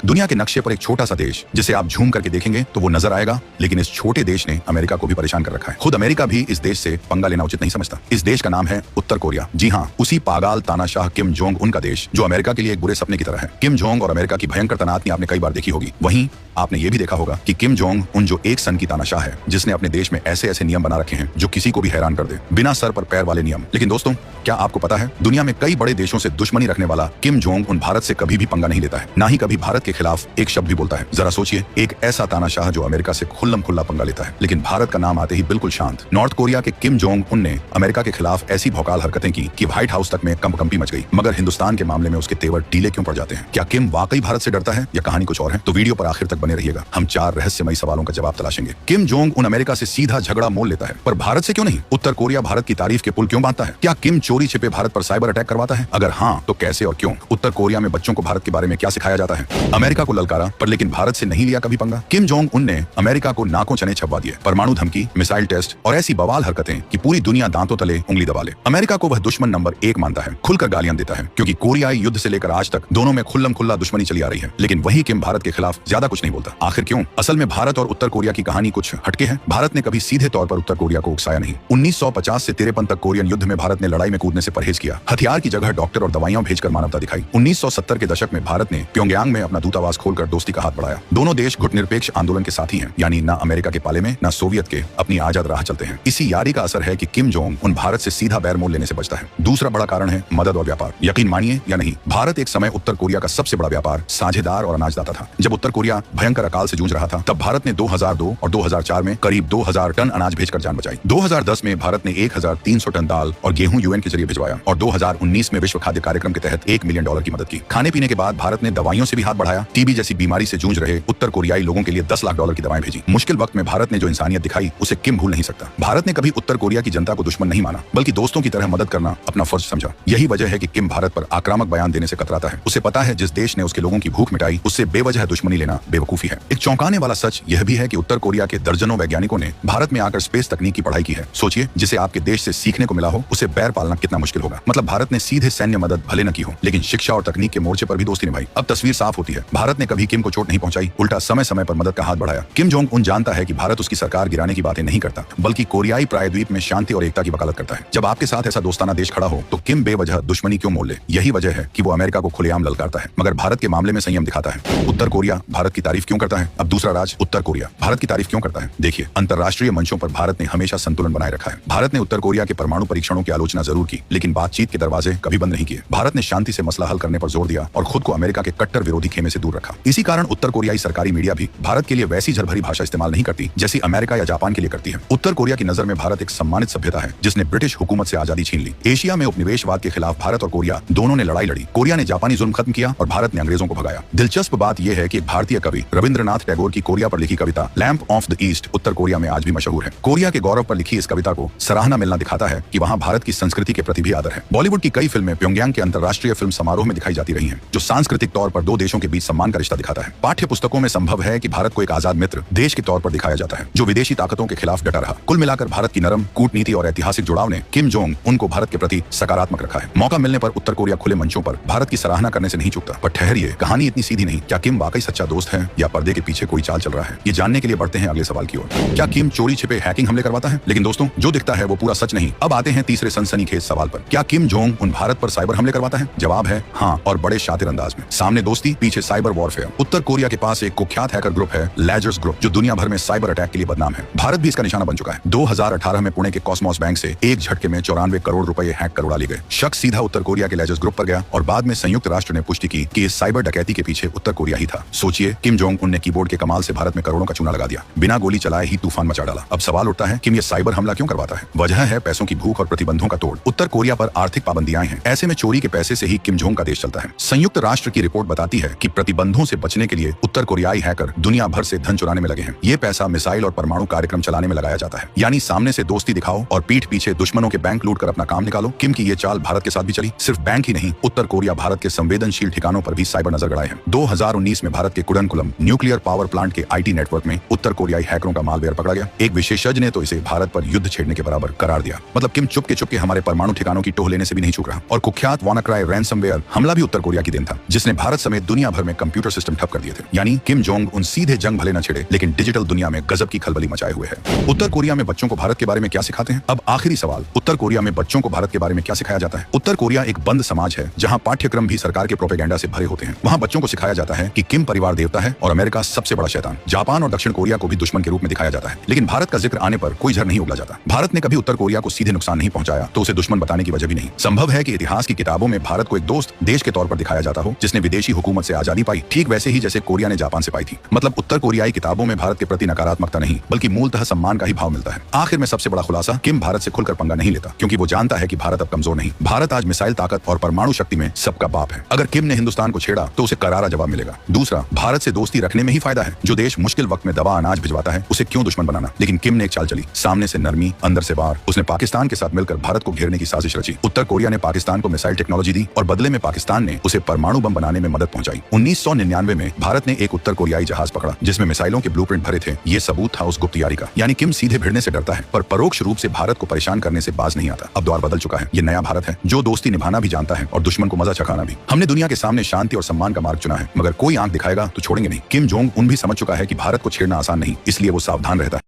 दुनिया के नक्शे पर एक छोटा सा देश जिसे आप झूम करके देखेंगे तो वो नजर आएगा, लेकिन इस छोटे देश ने अमेरिका को भी परेशान कर रखा है। खुद अमेरिका भी इस देश से पंगा लेना उचित नहीं समझता। इस देश का नाम है उत्तर कोरिया। जी हाँ, उसी पागल तानाशाह किम जोंग उन का देश जो अमेरिका के लिए एक बुरे सपने की तरह है। किम जोंग और अमेरिका की भयंकर तनातनी आपने कई बार देखी होगी। वहीं आपने ये भी देखा होगा कि किम जोंग उन जो एक सन की तानाशाह है, जिसने अपने देश में ऐसे ऐसे नियम बना रखे हैं जो किसी को भी हैरान कर दे, बिना सर पर पैर वाले नियम। लेकिन दोस्तों, क्या आपको पता है दुनिया में कई बड़े देशों से दुश्मनी रखने वाला किम जोंग उन भारत से कभी भी पंगा नहीं लेता है, ना ही कभी भारत के खिलाफ एक शब्द भी बोलता है। जरा सोचिए, एक ऐसा तानाशाह जो अमेरिका से खुल्लम खुल्ला पंगा लेता है, लेकिन भारत का नाम आते ही बिल्कुल शांत। नॉर्थ कोरिया के किम जोंग उन ने अमेरिका के खिलाफ ऐसी भौकाल हरकतें की कि व्हाइट हाउस तक में कंपकंपी मच गई। मगर हिंदुस्तान के मामले में उसके तेवर ढीले क्यों पड़ जाते हैं? क्या किम वाकई भारत से डरता है या कहानी कुछ और है? तो वीडियो पर आखिर तक बने रहिएगा, हम 4 रहस्यमयी सवालों का जवाब तलाशेंगे। किम जोंग उन अमेरिका से सीधा झगड़ा मोल लेता है, पर भारत से क्यों नहीं? उत्तर कोरिया भारत की तारीफ के पुल क्यों बांधता है? क्या किम चोरी छिपे भारत पर साइबर अटैक करवाता है? अगर हाँ, तो कैसे और क्यों? उत्तर कोरिया में बच्चों को भारत के बारे में क्या सिखाया जाता है? अमेरिका को ललकारा पर लेकिन भारत से नहीं लिया कभी पंगा। किम जोंग उन ने अमेरिका को नाकों चने छपवा दिए, परमाणु धमकी, मिसाइल टेस्ट और ऐसी बवाल हरकतें कि पूरी दुनिया दांतों तले उंगली दबा ले। अमेरिका को वह दुश्मन नंबर 1 मानता है, खुलकर गालियां देता है, क्योंकि कोरियाई युद्ध से लेकर आज तक दोनों में खुल्लम खुल्ला दुश्मनी चली आ रही है। लेकिन वही किम भारत के खिलाफ ज्यादा कुछ नहीं बोलता। आखिर क्यों? असल में भारत और उत्तर कोरिया की कहानी कुछ हटके है। भारत ने कभी सीधे तौर पर उत्तर कोरिया को उकसाया नहीं। 1950 से 53 तक कोरियन युद्ध में भारत ने लड़ाई में कूदने से परहेज किया, हथियार की जगह डॉक्टर और दवाइयां भेजकर मानवता दिखाई। 1970 के दशक में भारत ने प्योंगयांग में अपना दूतावास खोलकर दोस्ती का हाथ बढ़ाया। दोनों देश गुटनिरपेक्ष आंदोलन के साथी हैं, यानी ना अमेरिका के पाले में ना सोवियत के, अपनी आजाद राह चलते हैं। इसी यारी का असर है कि किम जोंग उन भारत से सीधा बैर मोल लेने से बचता है। दूसरा बड़ा कारण है मदद और व्यापार। यकीन मानिए या नहीं, भारत एक समय उत्तर कोरिया का सबसे बड़ा व्यापार, साझेदार और अनाजदाता था। जब उत्तर कोरिया भयंकर अकाल से जूझ रहा था, तब भारत ने 2002 और 2004 में करीब 2000 टन अनाज भेजकर जान बचाई। 2010 में भारत ने 1300 टन दाल और गेहूं यूएन के जरिए भिजवाया और 2019 में विश्व खाद्य कार्यक्रम के तहत $1 मिलियन की मदद की। खाने पीने के बाद भारत ने दवाइयों से भी हाथ बढ़ाया। टीबी जैसी बीमारी से जूझ रहे उत्तर कोरियाई लोगों के लिए $10 लाख की दवाएं भेजी। मुश्किल वक्त में भारत ने जो इंसानियत दिखाई, उसे किम भूल नहीं सकता। भारत ने कभी उत्तर कोरिया की जनता को दुश्मन नहीं माना, बल्कि दोस्तों की तरह मदद करना अपना फर्ज समझा। यही वजह है कि किम भारत पर आक्रामक बयान देने से कतराता है। उसे पता है जिस देश ने उसके लोगों की भूख मिटाई, उससे बेवजह दुश्मनी लेना बेवकूफी है। एक चौंकाने वाला सच यह भी है कि उत्तर कोरिया के दर्जनों वैज्ञानिकों ने भारत में आकर स्पेस तकनीक की पढ़ाई की है। सोचिए, जिसे आपके देश से सीखने को मिला हो, उसे बैर पालना कितना मुश्किल होगा। मतलब भारत ने सीधे सैन्य मदद भले न की हो, लेकिन शिक्षा और तकनीक के मोर्चे पर भी दोस्ती निभाई। अब तस्वीर साफ होती है, भारत ने कभी किम को चोट नहीं पहुंचाई, उल्टा समय समय पर मदद का हाथ बढ़ाया। किम जोंग उन जानता है कि भारत उसकी सरकार गिराने की बातें नहीं करता, बल्कि कोरियाई प्रायद्वीप में शांति और एकता की वकालत करता है। जब आपके साथ ऐसा दोस्ताना देश खड़ा हो, तो किम बेवजह दुश्मनी क्यों मोल ले? यही वजह है कि वो अमेरिका को खुलेआम ललकारता है, मगर भारत के मामले में संयम दिखाता है। उत्तर कोरिया भारत की तारीफ क्यों करता है? अब दूसरा राज, उत्तर कोरिया भारत की तारीफ क्यों करता है? देखिए, अंतर्राष्ट्रीय मंचों पर भारत ने हमेशा संतुलन बनाए रखा है। भारत ने उत्तर कोरिया के परमाणु परीक्षणों की आलोचना जरूर की, लेकिन बातचीत के दरवाजे कभी बंद नहीं किए। भारत ने शांति से मसला हल करने पर जोर दिया और खुद को अमेरिका के कट्टर विरोधी खेमे से दूर रखा। इसी कारण उत्तर कोरियाई सरकारी मीडिया भी भारत के लिए वैसी झरभरी भाषा इस्तेमाल नहीं करती जैसी अमेरिका या जापान के लिए करती है। उत्तर कोरिया की नजर में भारत एक सम्मानित सभ्यता है, जिसने ब्रिटिश हुकूमत से आजादी छीन ली। एशिया में उपनिवेशवाद के खिलाफ भारत और कोरिया दोनों ने लड़ाई लड़ी। कोरिया ने जापानी जुल्म खत्म किया और भारत ने अंग्रेजों को भगाया। दिलचस्प बात यह है कि एक भारतीय कवि रविंद्रनाथ टैगोर की कोरिया पर लिखी कविता लैंप ऑफ द ईस्ट उत्तर कोरिया में आज भी मशहूर है। कोरिया के गौरव पर लिखी इस कविता को सराहना मिलना दिखाता है कि वहाँ भारत की संस्कृति के प्रति भी आदर है। बॉलीवुड की कई फिल्में प्योंगयांग के अंतर्राष्ट्रीय फिल्म समारोह में दिखाई जाती रही हैं, जो सांस्कृतिक तौर पर दो देशों के बीच सम्मान का रिश्ता दिखाता है। पाठ्य पुस्तकों में संभव है कि भारत को एक आजाद मित्र देश के तौर पर दिखाया जाता है, जो विदेशी ताकतों के खिलाफ डटा रहा। कुल मिलाकर भारत की नरम कूटनीति और ऐतिहासिक जुड़ाव ने किम जोंग उनको भारत के प्रति सकारात्मक रखा है। मौका मिलने पर उत्तर कोरिया खुले मंचों पर भारत की सराहना करने से नहीं चूकता। पर ठहरिए, कहानी इतनी सीधी नहीं। क्या किम वाकई सच्चा दोस्त है या पर्दे के पीछे कोई चाल चल रहा है? ये जानने के लिए बढ़ते हैं अगले सवाल की ओर। क्या किम चोरी छिपे हैकिंग हमले करवाता है? लेकिन दोस्तों, जो दिखता है वो पूरा सच नहीं। अब आते हैं तीसरे सनसनीखेज सवाल पर। क्या किम जोंग उन भारत पर साइबर हमले करवाता है? जवाब है हाँ, और बड़े शातिर अंदाज में। सामने दोस्ती, पीछे साइबर वॉरफेयर। उत्तर कोरिया के पास एक कुख्यात हैकर ग्रुप है, लेजर्स ग्रुप, जो दुनिया भर में साइबर अटैक के लिए बदनाम है। भारत भी इसका निशाना बन चुका है। 2018 में पुणे के कॉस्मोस बैंक से एक झटके में 94 करोड़ रुपए हैक कर उड़ा लिए गए। शक सीधा उत्तर कोरिया के लेजर्स ग्रुप पर गया और बाद में संयुक्त राष्ट्र ने पुष्टि की कि इस साइबर डकैती के पीछे उत्तर कोरिया ही था। सोचिए, किम जोंग उन ने कीबोर्ड के कमाल से भारत में करोड़ों का चूना लगा दिया, बिना गोली चलाए ही तूफान मचा डाला। अब सवाल उठता है, किम ये साइबर हमला क्यों करवाता है? वजह है पैसों की भूख और प्रतिबंधों का तोड़। उत्तर कोरिया पर आर्थिक पाबंदियां हैं, ऐसे में चोरी के पैसे से ही किम जोंग का देश चलता है। संयुक्त राष्ट्र की रिपोर्ट बताती है कि प्रतिबंधों से बचने के लिए उत्तर कोरियाई हैकर दुनिया भर से धन चुराने में लगे हैं। ये पैसा मिसाइल और परमाणु कार्यक्रम चलाने में लगाया जाता है, यानी सामने से दोस्ती दिखाओ और पीठ पीछे दुश्मनों के बैंक लूट कर अपना काम निकालो। किम की ये चाल भारत के साथ भी चली। सिर्फ बैंक ही नहीं, उत्तर कोरिया भारत के संवेदनशील ठिकानों पर भी साइबर नजर गड़ाए हैं। 2019 में भारत के कुडनकुलम न्यूक्लियर पावर प्लांट के IT नेटवर्क में उत्तर कोरियाई हैकरों का मालवेयर पकड़ा गया। एक विशेषज्ञ ने तो इसे भारत पर युद्ध छेड़ने के बराबर करार दिया। मतलब किम चुपके हमारे परमाणु ठिकानों की टोह लेने से भी नहीं चूक रहा। और कुख्यात वानाक्राई रैंसमवेयर हमला भी उत्तर कोरिया की देन था, जिसने भारत समेत दुनिया भर में कंप्यूटर सिस्टम ठप कर दिए थे। यानी किम जोंग उन सीधे जंग भले न छिड़े, लेकिन डिजिटल दुनिया में गजब की खलबली मचाए हुए है। उत्तर कोरिया में बच्चों को भारत के बारे में क्या सिखाते हैं? अब आखिरी सवाल, उत्तर कोरिया में बच्चों को भारत के बारे में क्या सिखाया जाता है? उत्तर कोरिया एक बंद समाज है जहां पाठ्यक्रम भी सरकार के प्रोपेगेंडा से भरे होते हैं। वहां बच्चों को सिखाया जाता है कि किम परिवार देवता है और अमेरिका सबसे बड़ा शैतान। जापान और दक्षिण कोरिया को भी दुश्मन के रूप में दिखाया जाता है, लेकिन भारत का जिक्र आने पर कोई झर नहीं उगला जाता। भारत ने कभी उत्तर कोरिया को सीधे नुकसान नहीं पहुंचाया तो उसे दुश्मन बताने की वजह भी नहीं। संभव है कि इतिहास की किताबों में भारत को एक दोस्त देश के तौर पर दिखाया जाता हो जिसने विदेशी हुकूमत से आजादी पाई, ठीक वैसे ही जैसे कोरिया ने जापान से पाई थी। मतलब उत्तर कोरियाई किताबों में भारत के प्रति नकारात्मकता नहीं बल्कि मूलतः सम्मान का ही भाव मिलता है। आखिर में सबसे बड़ा खुलासा, किम भारत से खुलकर पंगा नहीं लेता क्योंकि वो जानता है कि भारत अब कमजोर नहीं। भारत आज मिसाइल ताकत और परमाणु शक्ति में सबका बाप है। अगर किम ने हिंदुस्तान को छेड़ा तो उसे करारा जवाब मिलेगा। दूसरा, भारत से दोस्ती रखने में ही फायदा है। जो देश मुश्किल वक्त में दवा अनाज भिजवाता है उसे क्यों दुश्मन बनाना। लेकिन किम ने एक चाल चली, सामने से नरमी, अंदर से वार। उसने पाकिस्तान के साथ मिलकर भारत को घेरने की साजिश रची। उत्तर कोरिया ने पाकिस्तान को मिसाइल टेक्नोलॉजी दी और बदले में पाकिस्तान ने उसे परमाणु बम बनाने में मदद पहुंचाई। 1999 में भारत ने एक उत्तर कोरियाई जहाज पकड़ा जिसमें मिसाइलों के ब्लूप्रिंट भरे थे। ये सबूत था उस गुप्त यारी का। यानी किम सीधे भिड़ने से डरता है पर परोक्ष रूप से भारत को परेशान करने से बाज नहीं आता। अब दौर बदल चुका है। ये नया भारत है जो दोस्ती निभाना भी जानता है और दुश्मन को मजा चखाना भी। हमने दुनिया के सामने शांति और सम्मान का मार्ग चुना है, मगर कोई आंख दिखाएगा तो छोड़ेंगे नहीं। किम जोंग उन भी समझ चुका है कि भारत को छेड़ना आसान नहीं, इसलिए वो सावधान रहता है।